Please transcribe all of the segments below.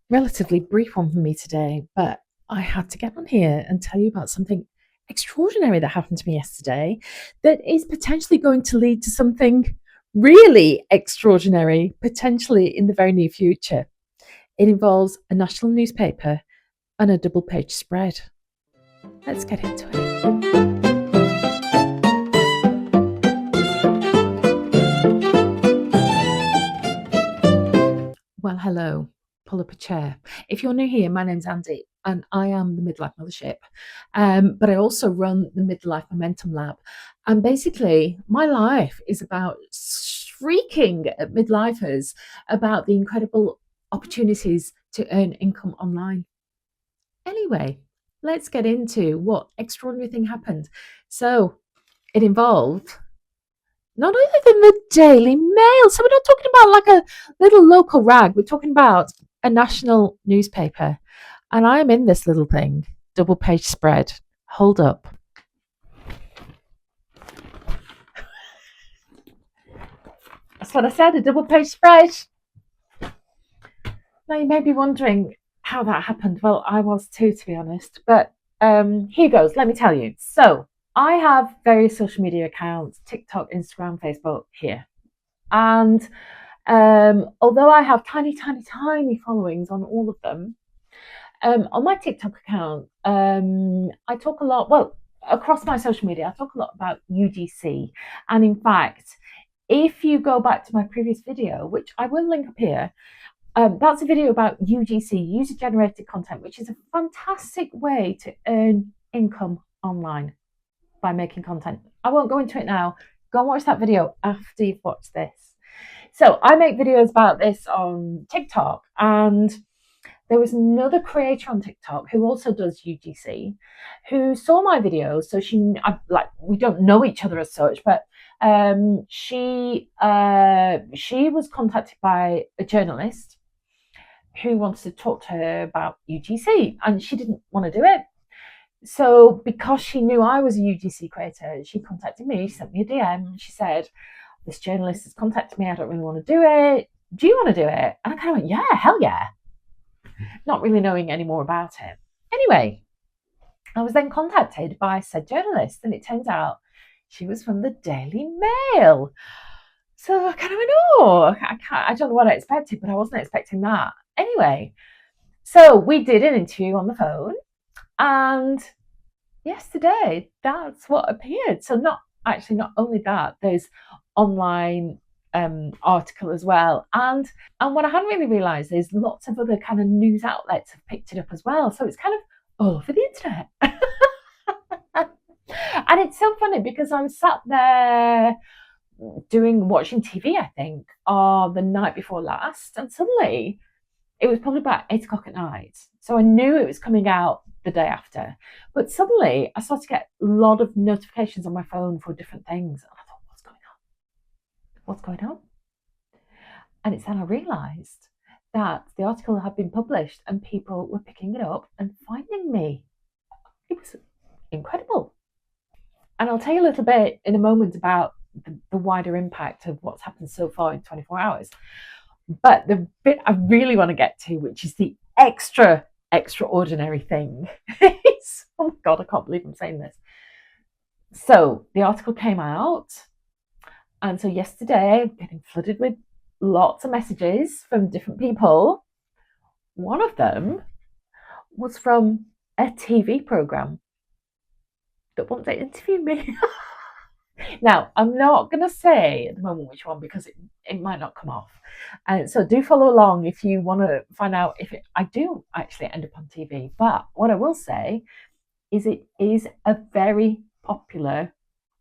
Relatively brief one for me today, but I had to get on here and tell you about something extraordinary that happened to me yesterday that is potentially going to lead to something really extraordinary, potentially in the very near future. It involves a national newspaper and a double page spread. Let's get into it. Well, hello. Pull up a chair. If you're new here, my name's Andy, and I am the Midlife Mothership. But I also run the Midlife Momentum Lab. And basically, my life is about shrieking at midlifers about the incredible opportunities to earn income online. Anyway, let's get into what extraordinary thing happened. So it involved not even the Daily Mail. So we're not talking about like a little local rag. We're talking about a national newspaper. And I am in this little thing, double page spread. Hold up. That's what I said, a double page spread. Now you may be wondering how that happened. Well, I was too, to be honest. But here goes. Let me tell you. So I have various social media accounts: TikTok, Instagram, Facebook here. And although I have tiny, tiny, tiny followings on all of them, on my TikTok account, I talk a lot, well, across my social media, I talk a lot about UGC. And in fact, if you go back to my previous video, which I will link up here, that's a video about UGC, user generated content, which is a fantastic way to earn income online by making content. I won't go into it now. Go and watch that video after you've watched this. So I make videos about this on TikTok, and there was another creator on TikTok who also does UGC, who saw my videos. So we don't know each other as such, but she was contacted by a journalist who wanted to talk to her about UGC, and she didn't want to do it. So because she knew I was a UGC creator, she contacted me. She sent me a DM. She said, "This journalist has contacted me. I don't really want to do it. Do you want to do it?" And I kind of went, "Yeah, hell yeah." Not really knowing any more about it. Anyway, I was then contacted by said journalist, and it turns out she was from the Daily Mail. So I kind of went, "Oh, I don't know what I expected, but I wasn't expecting that." Anyway, so we did an interview on the phone, and yesterday that's what appeared. So not only that, there's online article as well, and what I hadn't really realised is lots of other kind of news outlets have picked it up as well. So it's kind of all over the internet. And it's so funny because I was sat there watching TV, I think, the night before last, and suddenly it was probably about 8 o'clock at night. So I knew it was coming out the day after. But suddenly I started to get a lot of notifications on my phone for different things. And I thought, what's going on? What's going on? And it's then I realised that the article had been published and people were picking it up and finding me. It was incredible. And I'll tell you a little bit in a moment about the wider impact of what's happened so far in 24 hours. But the bit I really want to get to, which is the extraordinary thing, is, oh my God, I can't believe I'm saying this. So the article came out, and so yesterday I'm getting flooded with lots of messages from different people. One of them was from a TV program that wanted to interview me. Now, I'm not going to say at the moment which one because it might not come off. So do follow along if you want to find out if I do actually end up on TV. But what I will say is it is a very popular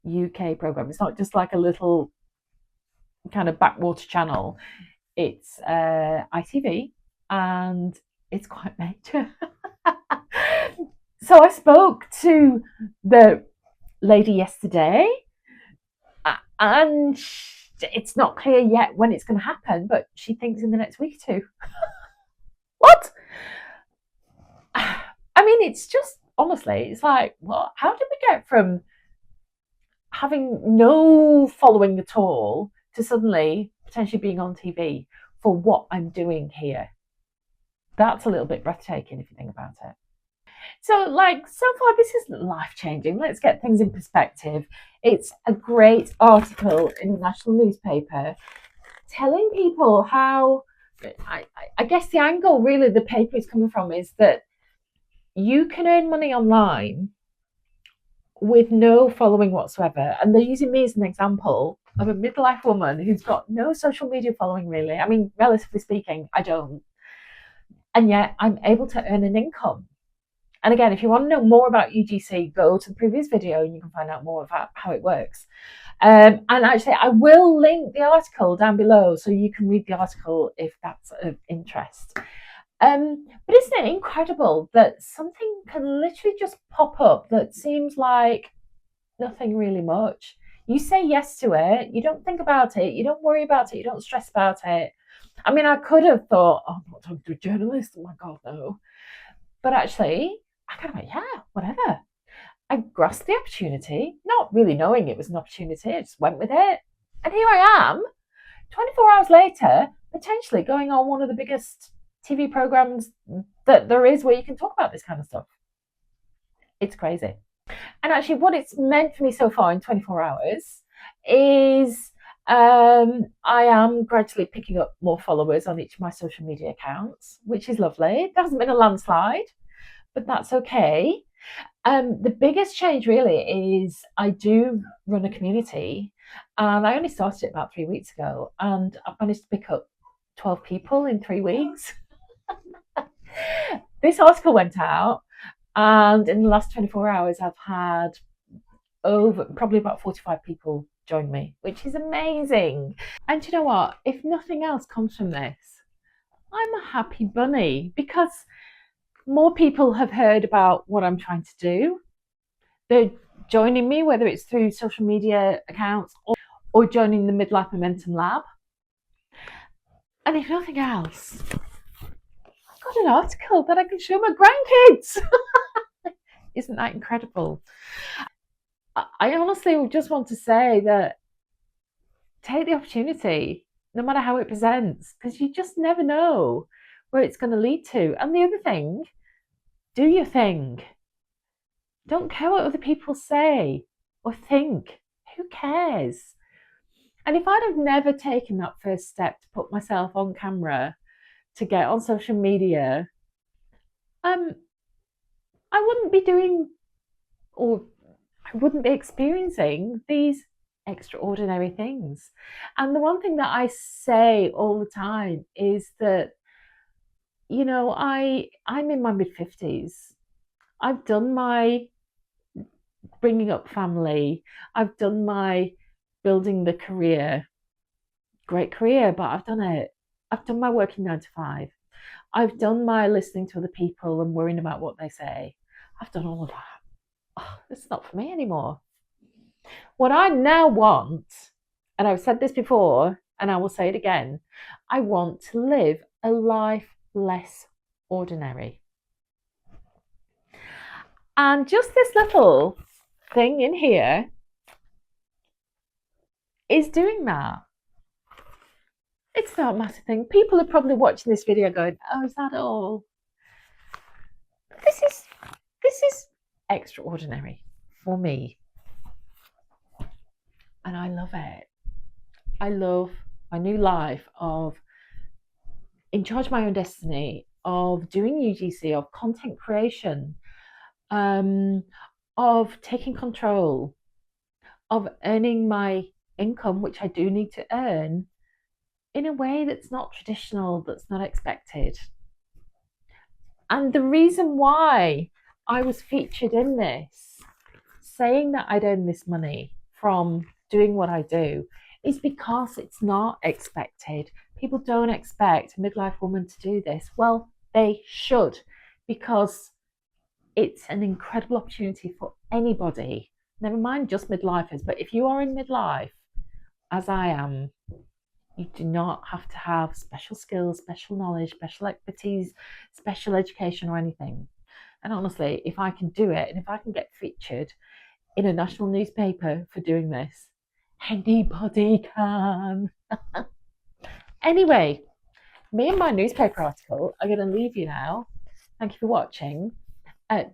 UK programme. It's not just like a little kind of backwater channel. It's ITV, and it's quite major. So I spoke to the lady yesterday, and it's not clear yet when it's going to happen, but she thinks in the next week or two. What? I mean, it's just, honestly, it's like, what? How did we get from having no following at all to suddenly potentially being on TV for what I'm doing here? That's a little bit breathtaking if you think about it. So, like, so far, this isn't life changing. Let's get things in perspective. It's a great article in a national newspaper telling people how, I guess the angle really the paper is coming from is that you can earn money online with no following whatsoever. And they're using me as an example of a midlife woman who's got no social media following, really. I mean, relatively speaking, I don't. And yet I'm able to earn an income. And again, if you want to know more about UGC, go to the previous video and you can find out more about how it works. And actually, I will link the article down below so you can read the article if that's of interest. But isn't it incredible that something can literally just pop up that seems like nothing really much? You say yes to it, you don't think about it, you don't worry about it, you don't stress about it. I mean, I could have thought, oh, I'm not talking to a journalist, oh my God, no. But actually, I kind of went, yeah, whatever. I grasped the opportunity, not really knowing it was an opportunity. I just went with it. And here I am, 24 hours later, potentially going on one of the biggest TV programs that there is where you can talk about this kind of stuff. It's crazy. And actually, what it's meant for me so far in 24 hours is I am gradually picking up more followers on each of my social media accounts, which is lovely. There hasn't been a landslide, but that's okay. The biggest change really is I do run a community, and I only started it about 3 weeks ago, and I've managed to pick up 12 people in 3 weeks. This article went out, and in the last 24 hours, I've had probably about 45 people join me, which is amazing. And you know what? If nothing else comes from this, I'm a happy bunny because more people have heard about what I'm trying to do. They're joining me, whether it's through social media accounts or joining the Midlife Momentum Lab. And if nothing else, I've got an article that I can show my grandkids. Isn't that incredible? I honestly just want to say that take the opportunity, no matter how it presents, because you just never know where it's going to lead to. And the other thing, do your thing. Don't care what other people say or think. Who cares? And if I'd have never taken that first step to put myself on camera, to get on social media, I wouldn't be doing, or I wouldn't be experiencing these extraordinary things. And the one thing that I say all the time is that, you know, I'm in my mid-50s. I've done my bringing up family. I've done my building the career. Great career, but I've done it. I've done my working 9 to 5. I've done my listening to other people and worrying about what they say. I've done all of that. Oh, it's not for me anymore. What I now want, and I've said this before, and I will say it again, I want to live a life less ordinary. And just this little thing in here is doing that. It's not a massive thing. People are probably watching this video going, oh, is that all? This is extraordinary for me. And I love it. I love my new life of in charge of my own destiny, of doing UGC, of content creation, of taking control, of earning my income, which I do need to earn, in a way that's not traditional, that's not expected. And the reason why I was featured in this, saying that I'd earn this money from doing what I do, is because it's not expected. People don't expect a midlife woman to do this. Well, they should, because it's an incredible opportunity for anybody, never mind just midlifers, but if you are in midlife, as I am, you do not have to have special skills, special knowledge, special expertise, special education or anything. And honestly, if I can do it and if I can get featured in a national newspaper for doing this, anybody can. Anyway, me and my newspaper article are going to leave you now. Thank you for watching.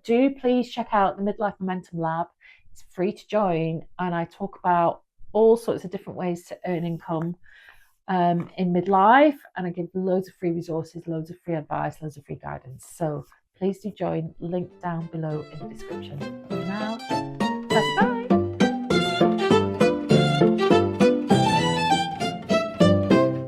Do please check out the Midlife Momentum Lab. It's free to join, and I talk about all sorts of different ways to earn income in midlife, and I give loads of free resources, loads of free advice, loads of free guidance. So please do join. Link down below in the description. For now, bye.